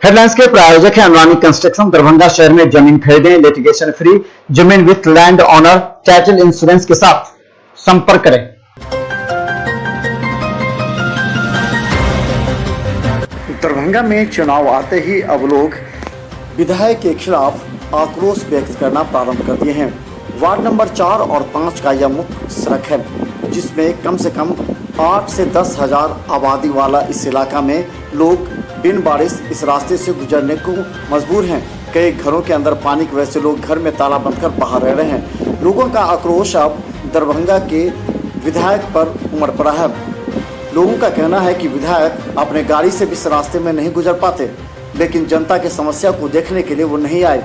Headlines के प्रायोजक हैं अनुरानी कंस्ट्रक्शन। दरभंगा शहर में जमीन खरीदें लिटिगेशन फ्री, जमीन with land owner title insurance के साथ संपर्क करें। दरभंगा में चुनाव आते ही अब लोग विधायक के खिलाफ आक्रोश व्यक्त करना प्रारंभ कर दिए हैं। वार्ड नंबर 4 और 5 का यह मुख्य सड़क है, जिसमें कम से कम 8 से 10 हजार आबादी वाला इस इलाका में लोग बिन बारिश इस रास्ते से गुजरने को मजबूर हैं। कई घरों के अंदर पानी की वजह से लोग घर में ताला बंद कर बाहर रह रहे हैं। लोगों का आक्रोश अब दरभंगा के विधायक पर उमड़ पड़ा है। लोगों का कहना है कि विधायक अपने गाड़ी से भी इस रास्ते में नहीं गुजर पाते, लेकिन जनता की समस्या को देखने के लिए वो नहीं आए।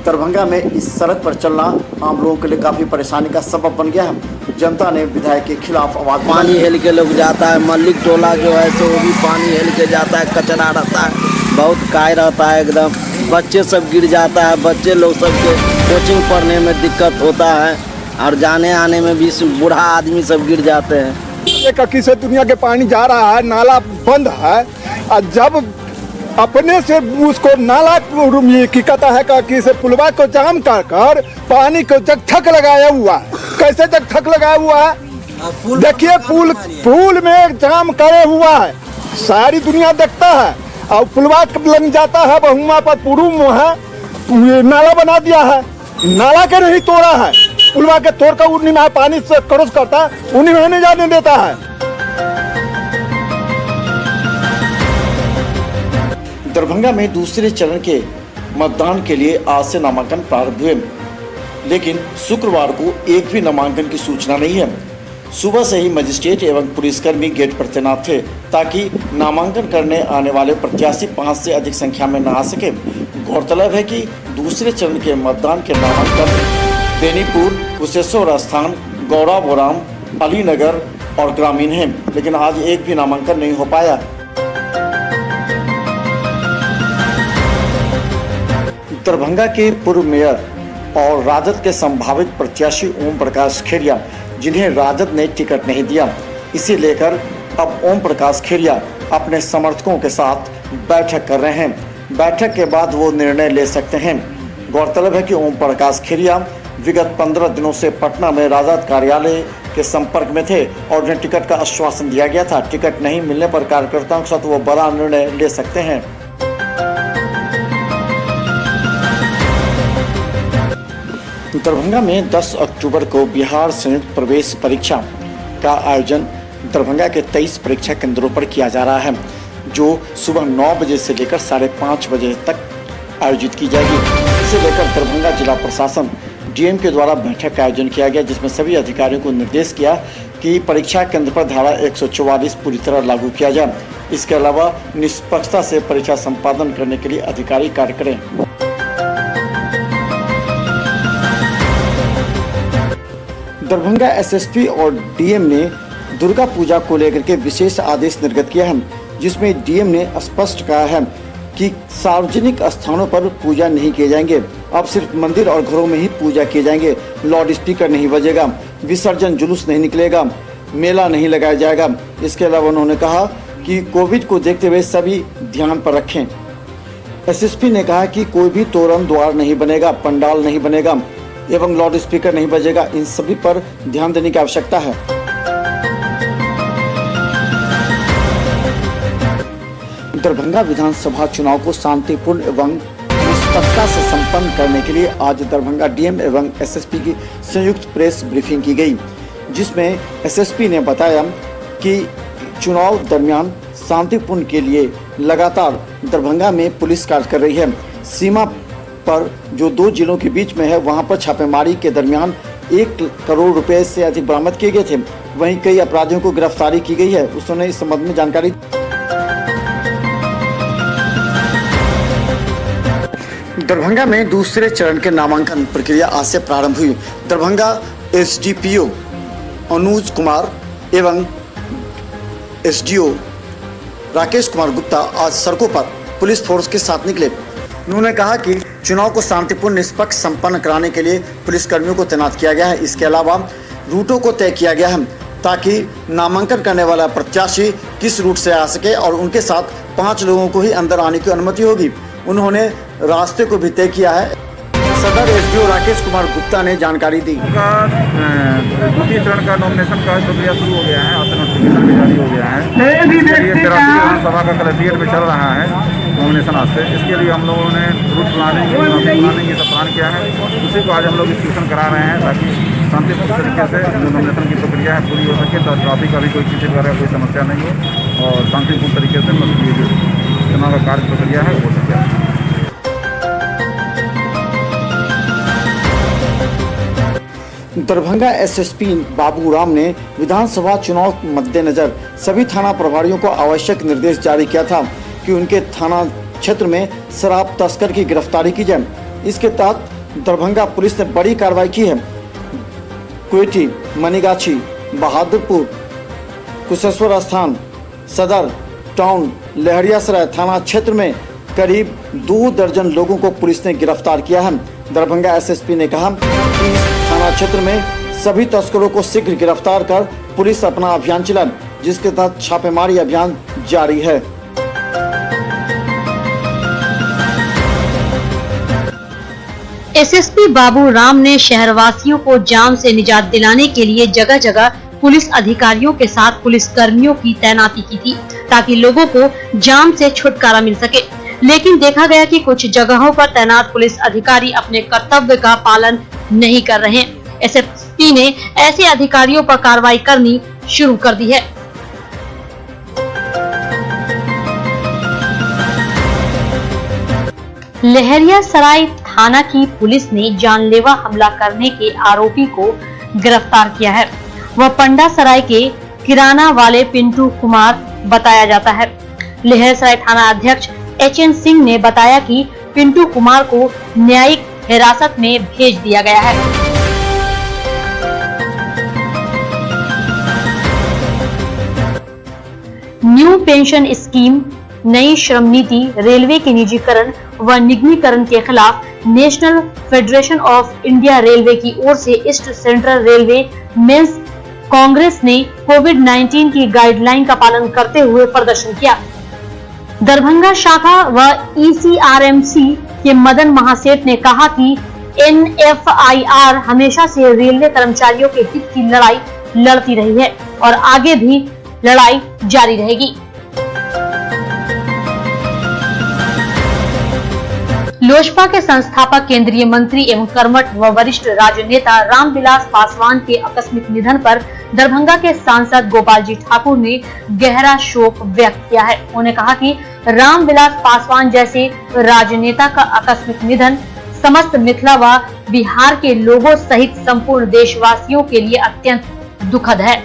दरभंगा में इस सड़क पर चलना आम लोगों के लिए काफ़ी परेशानी का सबब बन गया है। जनता ने विधायक के खिलाफ आवाज पानी हेल के लोग जाता है। मल्लिक टोला जो है तो वो भी पानी हेल के जाता है, कचरा रहता है, बहुत काय रहता है एकदम। बच्चे सब गिर जाता है, बच्चे लोग सबके कोचिंग पढ़ने में दिक्कत होता है और जाने आने में भी बूढ़ा आदमी सब गिर जाते हैं। कक्की से दुनिया के पानी जा रहा है, नाला बंद है और जब अपने से उसको नाला की कहता है कक्की से पुलवा को जाम कर पानी को जगथक लगाया हुआ है। कैसे जगथक लगाया हुआ है? देखिए पुल में जाम करे हुआ है, सारी दुनिया देखता है और पुलवा लग जाता है बहुमा पर पुरुम है, नाला बना दिया है। नाला के नहीं तोड़ा है, पुलवा के तोड़ कर उन्हीं में पानी से क्रॉस करता है, उन्हीं में नहीं जाने देता है। दरभंगा में दूसरे चरण के मतदान के लिए आज से नामांकन प्रारंभ हुए, लेकिन शुक्रवार को एक भी नामांकन की सूचना नहीं है। सुबह से ही मजिस्ट्रेट एवं पुलिसकर्मी गेट पर तैनात थे ताकि नामांकन करने आने वाले प्रत्याशी 5 से अधिक संख्या में न आ सके। गौरतलब है कि दूसरे चरण के मतदान के नामांकन बेनीपुर, कुशेश्वर स्थान, गौराबोराम, अलीनगर और ग्रामीण हैं, लेकिन आज एक भी नामांकन नहीं हो पाया। दरभंगा के पूर्व मेयर और राजद के संभावित प्रत्याशी ओम प्रकाश खेरिया, जिन्हें राजद ने टिकट नहीं दिया, इसे लेकर अब ओम प्रकाश खेरिया अपने समर्थकों के साथ बैठक कर रहे हैं। बैठक के बाद वो निर्णय ले सकते हैं। गौरतलब है कि ओम प्रकाश खेरिया विगत 15 दिनों से पटना में राजद कार्यालय के संपर्क में थे और उन्हें टिकट का आश्वासन दिया गया था। टिकट नहीं मिलने पर कार्यकर्ताओं के साथ वो बड़ा निर्णय ले सकते हैं। दरभंगा में 10 अक्टूबर को बिहार संयुक्त प्रवेश परीक्षा का आयोजन दरभंगा के 23 परीक्षा केंद्रों पर किया जा रहा है, जो सुबह 9 बजे से लेकर 5:30 बजे तक आयोजित की जाएगी। इसे लेकर दरभंगा जिला प्रशासन डीएम के द्वारा बैठक का आयोजन किया गया, जिसमें सभी अधिकारियों को निर्देश किया कि परीक्षा केंद्र पर धारा 144 पूरी तरह लागू किया जाए। इसके अलावा निष्पक्षता से परीक्षा संपादन करने के लिए अधिकारी कार्य करें। दरभंगा एसएसपी और डीएम ने दुर्गा पूजा को लेकर के विशेष आदेश निर्गत किया है, जिसमें डीएम ने स्पष्ट कहा है कि सार्वजनिक स्थानों पर पूजा नहीं किए जाएंगे। अब सिर्फ मंदिर और घरों में ही पूजा किए जाएंगे। लाउड स्पीकर नहीं बजेगा, विसर्जन जुलूस नहीं निकलेगा, मेला नहीं लगाया जाएगा। इसके अलावा उन्होंने कहा कि कोविड को देखते हुए सभी ध्यान पर रखें। एसएसपी ने कहा कि कोई भी तोरण द्वार नहीं बनेगा, पंडाल नहीं बनेगा एवं लाउड स्पीकर नहीं बजेगा। इन सभी पर ध्यान देने की आवश्यकता है। दरभंगा विधानसभा चुनाव को शांतिपूर्ण एवं निष्पक्षता से संपन्न करने के लिए आज दरभंगा डीएम एवं एसएसपी की संयुक्त प्रेस ब्रीफिंग की गई, जिसमें एसएसपी ने बताया कि चुनाव दरमियान शांतिपूर्ण के लिए लगातार दरभंगा में पुलिस कार्य कर रही है। सीमा पर जो 2 जिलों के बीच में है, वहां पर छापेमारी के दरमियान 1 करोड़ रुपए से अधिक बरामद किए गए थे। वहीं कई अपराधियों को गिरफ्तारी की गई है। उसने इस संबंध में जानकारी दरभंगा में दूसरे चरण के नामांकन प्रक्रिया आज से प्रारंभ हुई। दरभंगा एसडीपीओ अनुज कुमार एवं एसडीओ राकेश कुमार गुप्ता आज सड़कों पर पुलिस फोर्स के साथ निकले। उन्होंने कहा कि चुनाव को शांतिपूर्ण निष्पक्ष संपन्न कराने के लिए पुलिसकर्मियों को तैनात किया गया है। इसके अलावा रूटों को तय किया गया है ताकि नामांकन करने वाला प्रत्याशी किस रूट से आ सके और उनके साथ 5 लोगों को ही अंदर आने की अनुमति होगी। उन्होंने रास्ते को भी तय किया है। सदर एसडीओ राकेश कुमार गुप्ता ने जानकारी दी। दूसरी चरण का नॉमिनेशन का प्रक्रिया शुरू हो गया है, आज नोटिफिकेशन भी जारी हो गया है। ये 83 विधानसभा का कलेक्ट्रेट में चल रहा है नॉमिनेशन आज से। इसके लिए हम लोगों ने रूट प्लानिंग ये सब प्लान किया है। उसी को आज हम लोग डिस्कशन करा रहे हैं ताकि शांतिपूर्ण तरीके से जो नॉमिनेशन की प्रक्रिया है पूरी हो सके, तो ट्रैफिक का भी कोई किसी वगैरह कोई समस्या नहीं हो और शांतिपूर्ण तरीके से मतलब ये चुनाव का कार्य प्रक्रिया है हो सके। दरभंगा एसएसपी बाबू राम ने विधानसभा चुनाव मद्देनजर सभी थाना प्रभारियों को आवश्यक निर्देश जारी किया था कि उनके थाना क्षेत्र में शराब तस्कर की गिरफ्तारी की जाए। इसके तहत दरभंगा पुलिस ने बड़ी कार्रवाई की है। कुएठी, मनीगाछी, बहादुरपुर, कुशेश्वर स्थान, सदर टाउन, लहरियासराय थाना क्षेत्र में करीब 2 दर्जन लोगों को पुलिस ने गिरफ्तार किया है। दरभंगा एसएसपी ने कहा कि इस थाना क्षेत्र में सभी तस्करों को शीघ्र गिरफ्तार कर पुलिस अपना अभियान चलाए, जिसके तहत छापेमारी अभियान जारी है। एसएसपी बाबू राम ने शहरवासियों को जाम से निजात दिलाने के लिए जगह जगह पुलिस अधिकारियों के साथ पुलिस कर्मियों की तैनाती की थी ताकि लोगों को जाम से छुटकारा मिल सके। लेकिन देखा गया कि कुछ जगहों पर तैनात पुलिस अधिकारी अपने कर्तव्य का पालन नहीं कर रहे हैं। एसएसपी ने ऐसे अधिकारियों पर कार्रवाई करनी शुरू कर दी है। लहरियासराय थाना की पुलिस ने जानलेवा हमला करने के आरोपी को गिरफ्तार किया है। वह पंडा सराय के किराना वाले पिंटू कुमार बताया जाता है। लहरियासराय थाना अध्यक्ष एचएन सिंह ने बताया कि पिंटू कुमार को न्यायिक हिरासत में भेज दिया गया है। न्यू पेंशन स्कीम, नई श्रम नीति, रेलवे के निजीकरण व निगमीकरण के खिलाफ National Federation of India Railway की ओर से East Central Railway Men's Congress ने कोविड-19 की गाइडलाइन का पालन करते हुए प्रदर्शन किया। दरभंगा शाखा व ईसीआरएमसी के मदन महासेठ ने कहा कि एनएफआईआर हमेशा से रेलवे कर्मचारियों के हित की लड़ाई लड़ती रही है और आगे भी लड़ाई जारी रहेगी। लोजपा के संस्थापक, केंद्रीय मंत्री एवं कर्मठ व वरिष्ठ राजनेता रामविलास पासवान के आकस्मिक निधन पर दरभंगा के सांसद गोपाल जी ठाकुर ने गहरा शोक व्यक्त किया है। उन्होंने कहा कि रामविलास पासवान जैसे राजनेता का आकस्मिक निधन समस्त मिथिला व बिहार के लोगों सहित संपूर्ण देशवासियों के लिए अत्यंत दुखद है।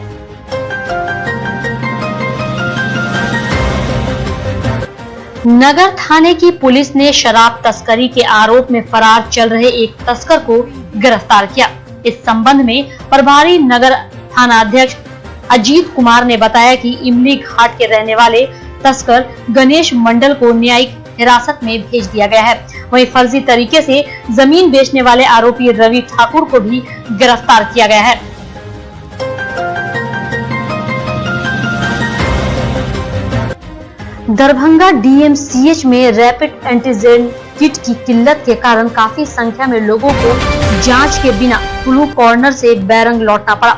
नगर थाने की पुलिस ने शराब तस्करी के आरोप में फरार चल रहे एक तस्कर को गिरफ्तार किया। इस संबंध में प्रभारी नगर थाना अध्यक्ष अजीत कुमार ने बताया कि इमली घाट के रहने वाले तस्कर गणेश मंडल को न्यायिक हिरासत में भेज दिया गया है। वहीं फर्जी तरीके से जमीन बेचने वाले आरोपी रवि ठाकुर को भी गिरफ्तार किया गया है। दरभंगा डीएमसीएच में रैपिड एंटीजन किट की किल्लत के कारण काफी संख्या में लोगों को जांच के बिना फ्लू कॉर्नर से बैरंग लौटना पड़ा।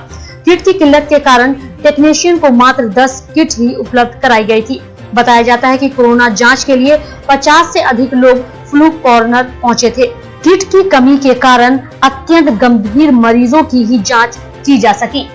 किट की किल्लत के कारण टेक्नीशियन को मात्र 10 किट ही उपलब्ध कराई गई थी। बताया जाता है कि कोरोना जांच के लिए 50 से अधिक लोग फ्लू कॉर्नर पहुंचे थे। किट की कमी के कारण अत्यंत गंभीर मरीजों की ही जांच की जा सकी।